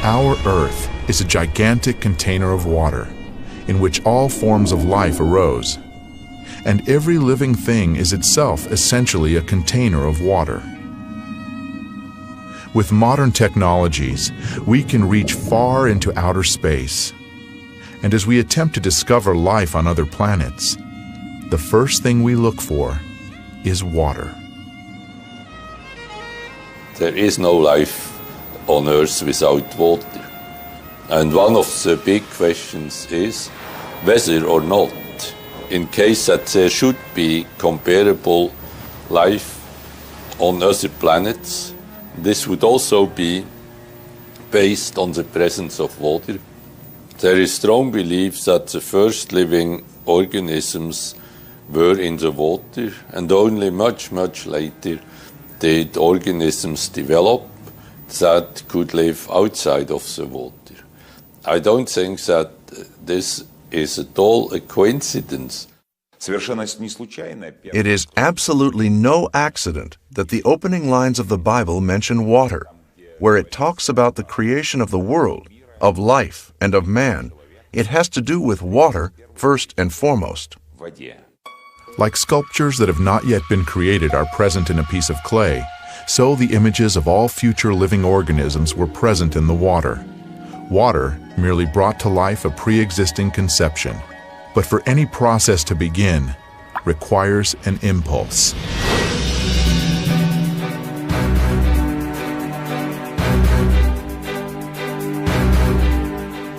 Our Earth is a gigantic container of water in which all forms of life arose, and every living thing is itself essentially a container of water. With modern technologies, we can reach far into outer space, and as we attempt to discover life on other planets, the first thing we look for is water. There is no life on Earth without water. And one of the big questions is whether or not, in case that there should be comparable life on other planets, this would also be based on the presence of water. There is strong belief that the first living organisms were in the water, and only much, much later did organisms develop that could live outside of the water. I don't think that this is at all a coincidence. It is absolutely no accident that the opening lines of the Bible mention water, where it talks about the creation of the world, of life, and of man. It has to do with water first and foremost. Like sculptures that have not yet been created are present in a piece of clay, so the images of all future living organisms were present in the water. Water merely brought to life a pre-existing conception, but for any process to begin, requires an impulse.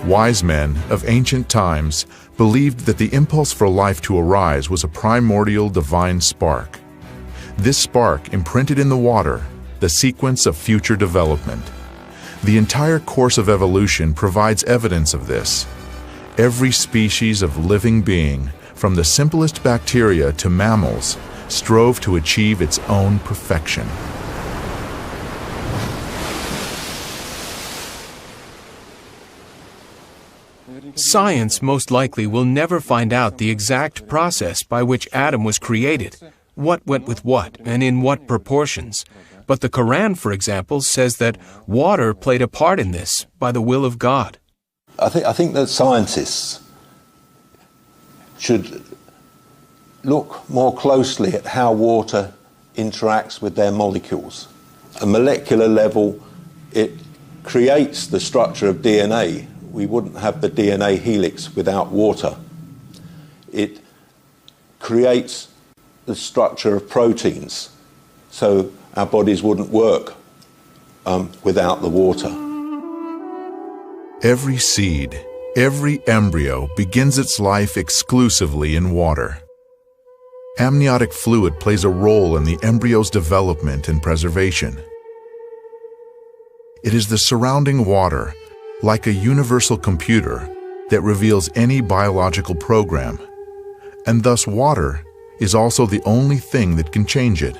Wise men of ancient times believed that the impulse for life to arise was a primordial divine spark. This spark imprinted in the water the sequence of future development. The entire course of evolution provides evidence of this. Every species of living being, from the simplest bacteria to mammals, strove to achieve its own perfection. Science most likely will never find out the exact process by which Adam was created, what went with what, and in what proportions. But the Quran, for example, says that water played a part in this by the will of God. I think that scientists should look more closely at how water interacts with their molecules. At a molecular level, it creates the structure of DNA. We wouldn't have the DNA helix without water. It creates the structure of proteins, so our bodies wouldn't work without the water. Every seed, every embryo begins its life exclusively in water. Amniotic fluid plays a role in the embryo's development and preservation. It is the surrounding water, like a universal computer, that reveals any biological program, and thus water is also the only thing that can change it.